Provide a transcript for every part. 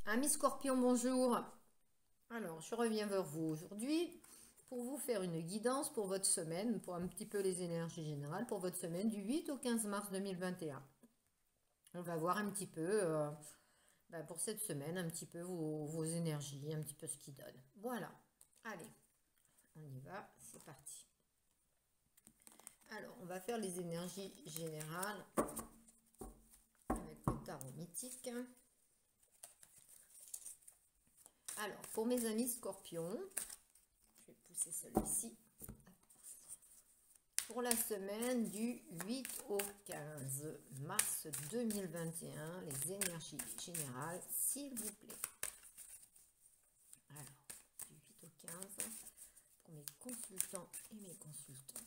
Amis Scorpion, bonjour. Alors, je reviens vers vous aujourd'hui pour vous faire une guidance pour votre semaine, pour un petit peu les énergies générales, pour votre semaine du 8 au 15 mars 2021. On va voir un petit peu, pour cette semaine, un petit peu vos énergies, un petit peu ce qui donne. Voilà. Allez, on y va, c'est parti. Alors, on va faire les énergies générales avec le tarot mythique. Alors, pour mes amis Scorpions, je vais pousser celui-ci. Pour la semaine du 8 au 15 mars 2021, les énergies générales, s'il vous plaît. Alors, du 8 au 15, pour mes consultants et mes consultants.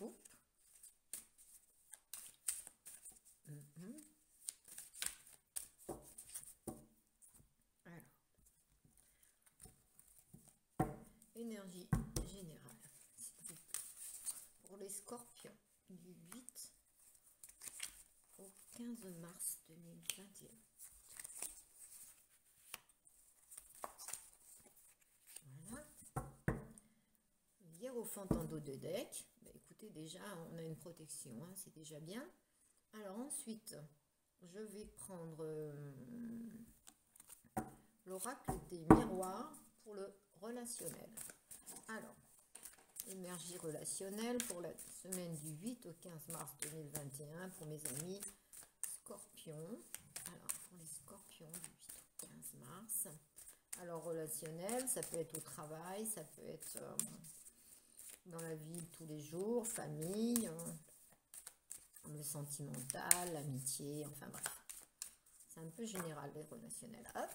Oups. Alors, énergie générale, s'il vous plaît. Pour les scorpions, du 8 au 15 mars 2021. Voilà. Hiérophant en dos de deck. Écoutez, déjà, on a une protection, hein, c'est déjà bien. Alors ensuite, je vais prendre l'oracle des miroirs pour le relationnel. Alors, énergie relationnelle pour la semaine du 8 au 15 mars 2021 pour mes amis Scorpions. Alors, pour les Scorpions du 8 au 15 mars. Alors, relationnel, ça peut être au travail, ça peut être dans la vie de tous les jours, famille, le sentimental, l'amitié, enfin bref. C'est un peu général les relationnels. Hop,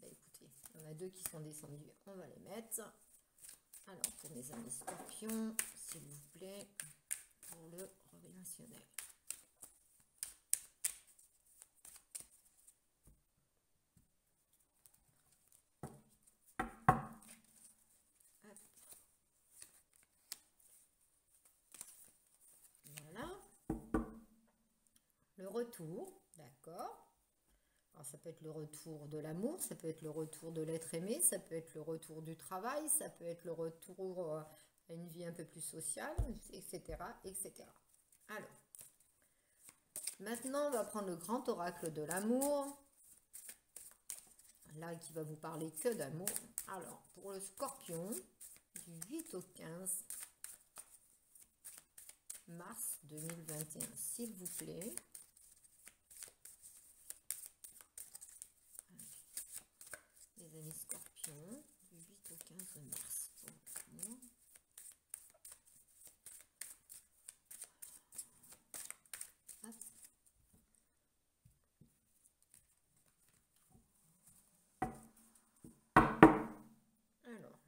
écoutez, il y en a deux qui sont descendus, on va les mettre. Alors, pour mes amis Scorpions, s'il vous plaît, pour le relationnel. Voilà. Le retour, d'accord. Alors, ça peut être le retour de l'amour, ça peut être le retour de l'être aimé, ça peut être le retour du travail, ça peut être le retour à une vie un peu plus sociale, etc., etc. Alors, maintenant, on va prendre le grand oracle de l'amour. Là, qui va vous parler que d'amour. Alors, pour le Scorpion, du 8 au 15 mars 2021, s'il vous plaît. Les amis Scorpions, du 8 au 15 mars. Alors,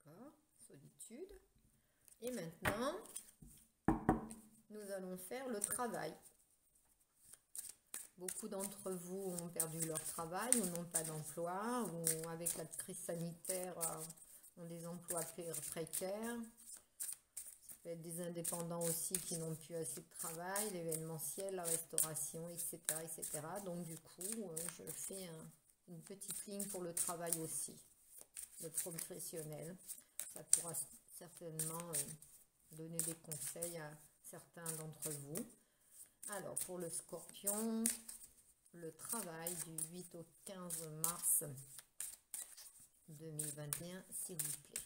d'accord, solitude. Et maintenant, nous allons faire le travail. Beaucoup d'entre vous ont perdu leur travail ou n'ont pas d'emploi, ou avec la crise sanitaire ont des emplois précaires. Ça peut être des indépendants aussi qui n'ont plus assez de travail, l'événementiel, la restauration, etc., etc. Donc du coup, je fais une petite ligne pour le travail aussi, le professionnel. Ça pourra certainement donner des conseils à certains d'entre vous. Alors, pour le Scorpion, le travail du 8 au 15 mars 2021, s'il vous plaît.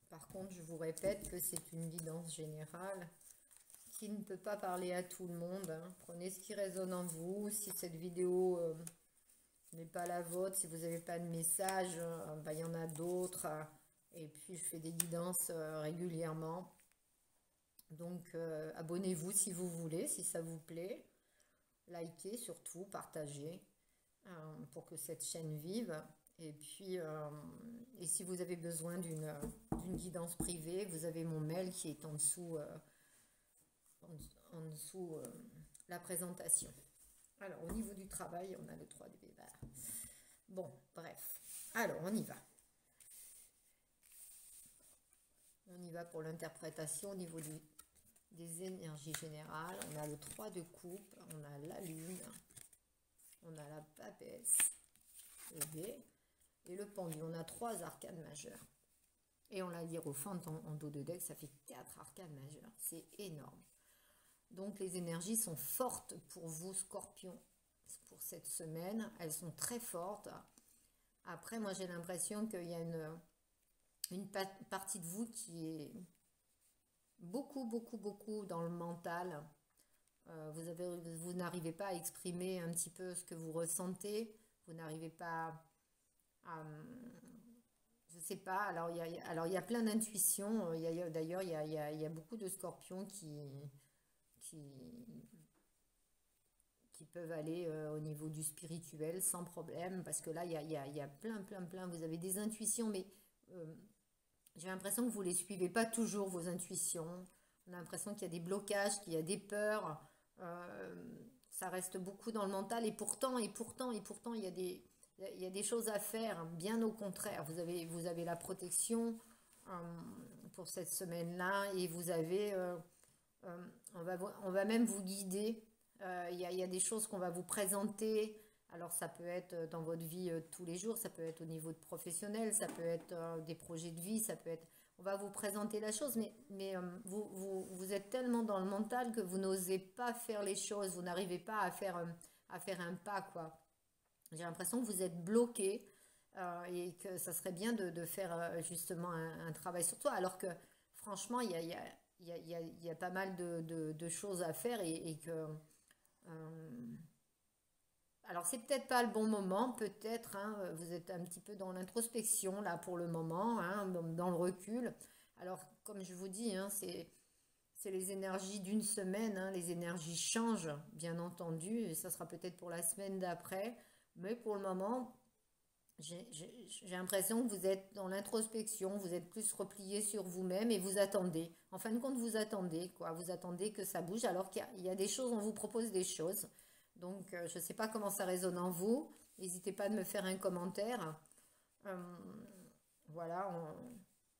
Par contre, je vous répète que c'est une guidance générale qui ne peut pas parler à tout le monde. Hein. Prenez ce qui résonne en vous. Si cette vidéo n'est pas la vôtre, si vous n'avez pas de message, il y en a d'autres. Et puis, je fais des guidances régulièrement. Donc, abonnez-vous si vous voulez, si ça vous plaît. Likez surtout, partagez pour que cette chaîne vive. Et puis Et si vous avez besoin d'une guidance privée, vous avez mon mail qui est en dessous, la présentation. Alors, au niveau du travail, on a le 3 de Bébar. Bon, bref. Alors, on y va. On y va pour l'interprétation au niveau des énergies générales. On a le 3 de coupe, on a la lune, on a la papesse, le B et le pendu. On a 3 arcanes majeures. Et on l'a hiérophant en dos de deck, ça fait 4 arcanes majeures. C'est énorme. Donc les énergies sont fortes pour vous, Scorpion, pour cette semaine. Elles sont très fortes. Après, moi j'ai l'impression qu'il y a une partie de vous qui est beaucoup dans le mental. Vous n'arrivez pas à exprimer un petit peu ce que vous ressentez. Vous n'arrivez pas à... Je sais pas. Alors il y a plein d'intuitions. D'ailleurs, il y a beaucoup de scorpions qui peuvent aller au niveau du spirituel sans problème. Parce que là, il y a plein. Vous avez des intuitions, mais j'ai l'impression que vous ne les suivez pas toujours, vos intuitions. On a l'impression qu'il y a des blocages, qu'il y a des peurs. Ça reste beaucoup dans le mental. Et pourtant, il y a des choses à faire. Bien au contraire, vous avez la protection pour cette semaine-là. Et vous avez... on va même vous guider. Il y a des choses qu'on va vous présenter. Alors ça peut être dans votre vie tous les jours, ça peut être au niveau de professionnel, ça peut être des projets de vie, ça peut être... On va vous présenter la chose, mais vous êtes tellement dans le mental que vous n'osez pas faire les choses, vous n'arrivez pas à faire un pas, quoi. J'ai l'impression que vous êtes bloqué et que ça serait bien de faire justement un travail sur toi, alors que franchement, il y a pas mal de choses à faire et que... alors c'est peut-être pas le bon moment, peut-être, hein, vous êtes un petit peu dans l'introspection là pour le moment, hein, dans le recul. Alors comme je vous dis, hein, c'est les énergies d'une semaine, hein, les énergies changent bien entendu, et ça sera peut-être pour la semaine d'après, mais pour le moment, j'ai l'impression que vous êtes dans l'introspection, vous êtes plus replié sur vous-même et vous attendez. En fin de compte, vous attendez, quoi. Vous attendez que ça bouge alors qu'il y a des choses, on vous propose des choses. Donc, je ne sais pas comment ça résonne en vous. N'hésitez pas à me faire un commentaire. Euh, voilà,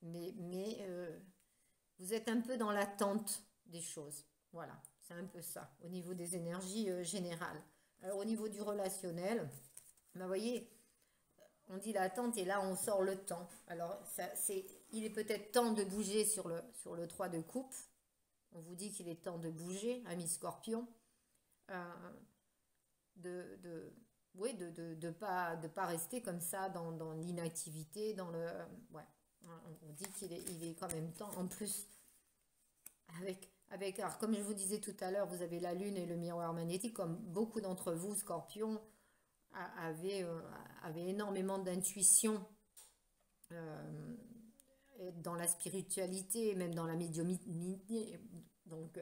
vous êtes un peu dans l'attente des choses. Voilà, c'est un peu ça, au niveau des énergies générales. Alors, au niveau du relationnel, ben, vous voyez, on dit l'attente et là, on sort le temps. Alors, il est peut-être temps de bouger sur le 3 de coupe. On vous dit qu'il est temps de bouger, ami Scorpion. Oui, de pas rester comme ça dans l'inactivité, ouais, on dit qu'il est quand même temps. En plus, alors comme je vous disais tout à l'heure, vous avez la lune et le miroir magnétique, comme beaucoup d'entre vous, Scorpion, avaient énormément d'intuition dans la spiritualité, même dans la médiumnité. Donc,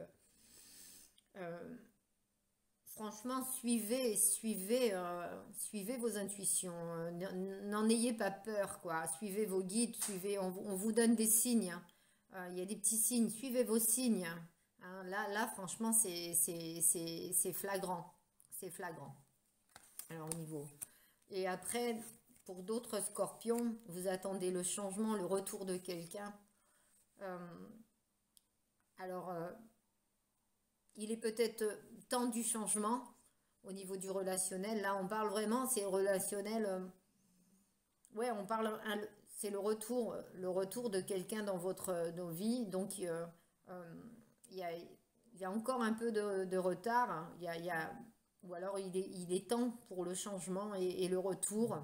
franchement, suivez vos intuitions. N'en ayez pas peur, quoi. Suivez vos guides, on vous donne des signes. Il y a des petits signes. Suivez vos signes. Hein, là, franchement, c'est flagrant. C'est flagrant. Alors, au niveau. Et après, pour d'autres scorpions, vous attendez le changement, le retour de quelqu'un. Alors, il est peut-être temps du changement au niveau du relationnel. Là, on parle vraiment, c'est relationnel. Ouais, on parle, c'est le retour de quelqu'un dans nos vies. Donc, il y a encore un peu de retard. Hein. Ou alors, il est temps pour le changement et le retour.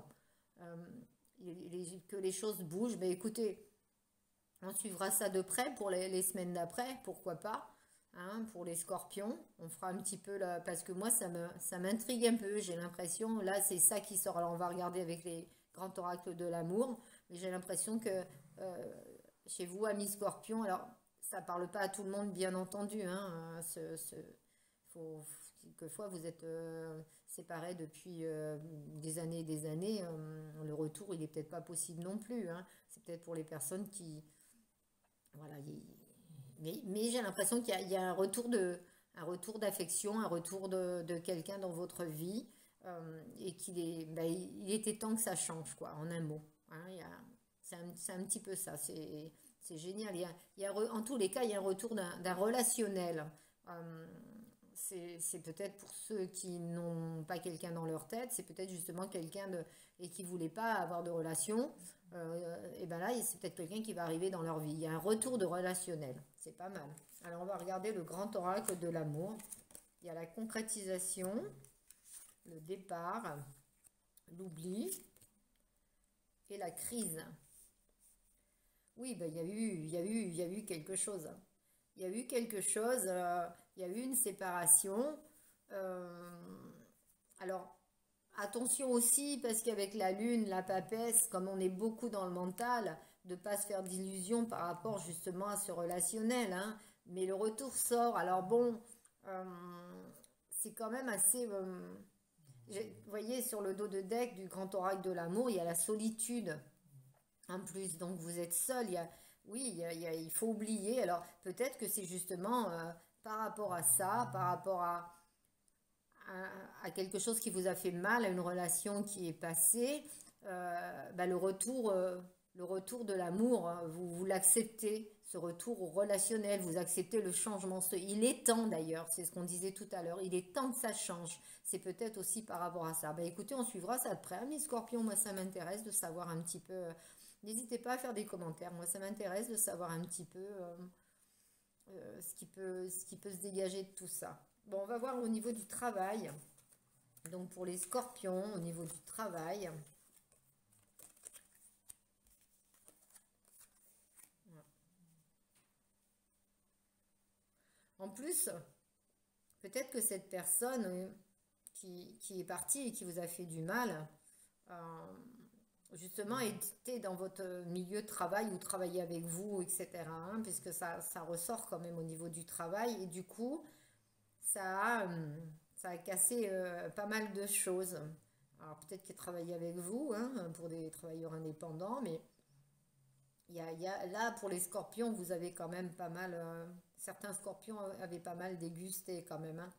Que les choses bougent. Mais écoutez, on suivra ça de près pour les semaines d'après, pourquoi pas. Hein, pour les scorpions, on fera un petit peu là, parce que moi ça m'intrigue un peu, j'ai l'impression, là c'est ça qui sort, alors on va regarder avec les grands oracles de l'amour, mais j'ai l'impression que chez vous, amis scorpions, alors ça parle pas à tout le monde bien entendu, hein, quelquefois vous êtes, séparés depuis des années et des années, le retour, il est peut-être pas possible non plus, hein. C'est peut-être pour les personnes qui... Voilà, mais j'ai l'impression qu'il y a un retour d'affection, un retour de quelqu'un dans votre vie, et il était temps que ça change, quoi, en un mot, hein. C'est un petit peu ça, c'est génial. En tous les cas, il y a un retour d'un relationnel. Euh, c'est peut-être pour ceux qui n'ont pas quelqu'un dans leur tête, c'est peut-être justement quelqu'un et qui ne voulait pas avoir de relation. Et ben là, c'est peut-être quelqu'un qui va arriver dans leur vie. Il y a un retour de relationnel. C'est pas mal. Alors, on va regarder le grand oracle de l'amour. Il y a la concrétisation, le départ, l'oubli et la crise. Oui, ben, il y a eu quelque chose. Il y a eu quelque chose, il y a eu une séparation. Euh, alors, attention aussi, parce qu'avec la lune, la papesse, comme on est beaucoup dans le mental, de ne pas se faire d'illusions par rapport justement à ce relationnel, hein. Mais le retour sort. Alors bon, euh, c'est quand même assez... vous voyez, sur le dos de deck du grand oracle de l'amour, il y a la solitude en plus. Donc vous êtes seul. Oui, il faut oublier. Alors peut-être que c'est justement par rapport à ça, par rapport à quelque chose qui vous a fait mal, à une relation qui est passée, bah, le retour de l'amour, hein, vous l'acceptez, ce retour au relationnel, vous acceptez le changement. Il est temps d'ailleurs, c'est ce qu'on disait tout à l'heure, il est temps que ça change. C'est peut-être aussi par rapport à ça. Bah écoutez, on suivra ça de près. Mes scorpions, moi ça m'intéresse de savoir un petit peu. N'hésitez pas à faire des commentaires, moi ça m'intéresse de savoir un petit peu ce qui peut se dégager de tout ça. Bon, on va voir au niveau du travail. Donc pour les scorpions, au niveau du travail. En plus, peut-être que cette personne qui est partie et qui vous a fait du mal, euh, justement était dans votre milieu de travail ou travaillait avec vous, etc., hein, puisque ça ressort quand même au niveau du travail. Et du coup, ça a cassé pas mal de choses. Alors peut-être qu'il travaillait avec vous, hein, pour des travailleurs indépendants, mais là, pour les scorpions, vous avez quand même pas mal... certains scorpions avaient pas mal dégusté quand même, hein.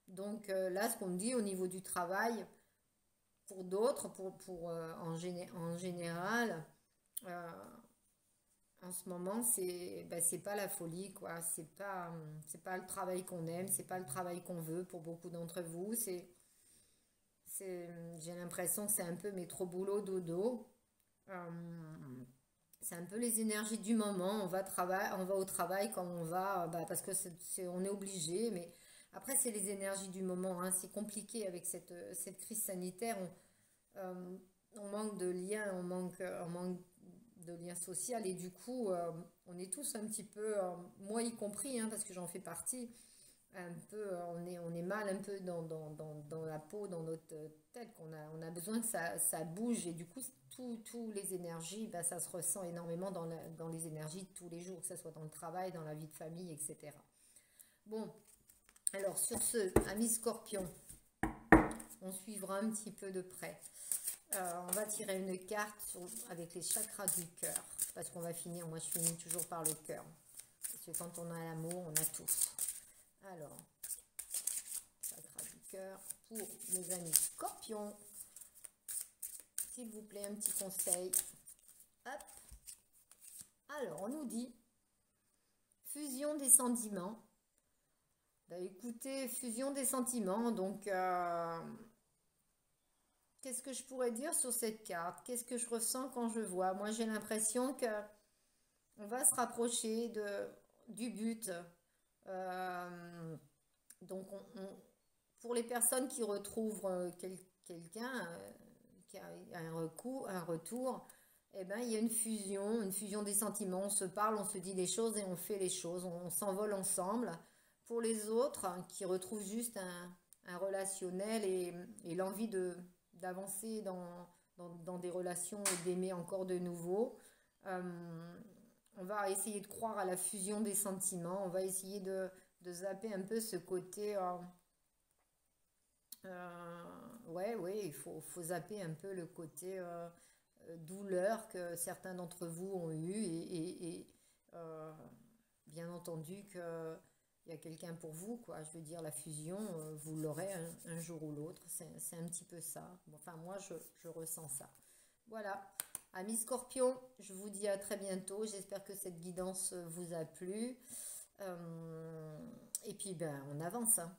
Donc là, ce qu'on me dit au niveau du travail, pour d'autres, en général, euh, en ce moment, c'est pas la folie, quoi. C'est pas le travail qu'on aime, c'est pas le travail qu'on veut pour beaucoup d'entre vous. J'ai l'impression que c'est un peu métro boulot dodo. Euh, c'est un peu les énergies du moment. On va au travail quand on va, bah, parce que on est obligé. Mais après, c'est les énergies du moment, hein. C'est compliqué avec cette crise sanitaire. On manque de liens, on manque de liens sociaux et du coup, on est tous un petit peu, moi y compris, hein, parce que j'en fais partie, un peu, on est mal un peu dans la peau, dans notre tête, on a besoin que ça bouge et du coup, tous les énergies, bah, ça se ressent énormément dans les énergies de tous les jours, que ce soit dans le travail, dans la vie de famille, etc. Bon, alors sur ce, amis scorpions, on suivra un petit peu de près. On va tirer une carte avec les chakras du cœur. Parce qu'on va finir, moi je finis toujours par le cœur. Parce que quand on a l'amour, on a tout. Alors, chakra du cœur pour mes amis scorpions. S'il vous plaît, un petit conseil. Hop. Alors, on nous dit fusion des sentiments. Bah, écoutez, fusion des sentiments, donc... qu'est-ce que je pourrais dire sur cette carte? Qu'est-ce que je ressens quand je vois? Moi, j'ai l'impression que on va se rapprocher du but. Euh, donc, pour les personnes qui retrouvent quelqu'un qui a un retour, eh ben, il y a une fusion des sentiments. On se parle, on se dit les choses et on fait les choses. On s'envole ensemble. Pour les autres qui retrouvent juste un relationnel et l'envie d'avancer dans des relations et d'aimer encore de nouveau. On va essayer de croire à la fusion des sentiments. On va essayer de zapper un peu ce côté Ouais, faut zapper un peu le côté douleur que certains d'entre vous ont eu et bien entendu que il y a quelqu'un pour vous, quoi. Je veux dire, la fusion, vous l'aurez un jour ou l'autre. C'est un petit peu ça. Bon, enfin, moi, je ressens ça. Voilà. Amis Scorpion, je vous dis à très bientôt. J'espère que cette guidance vous a plu. Et puis, ben, on avance, hein.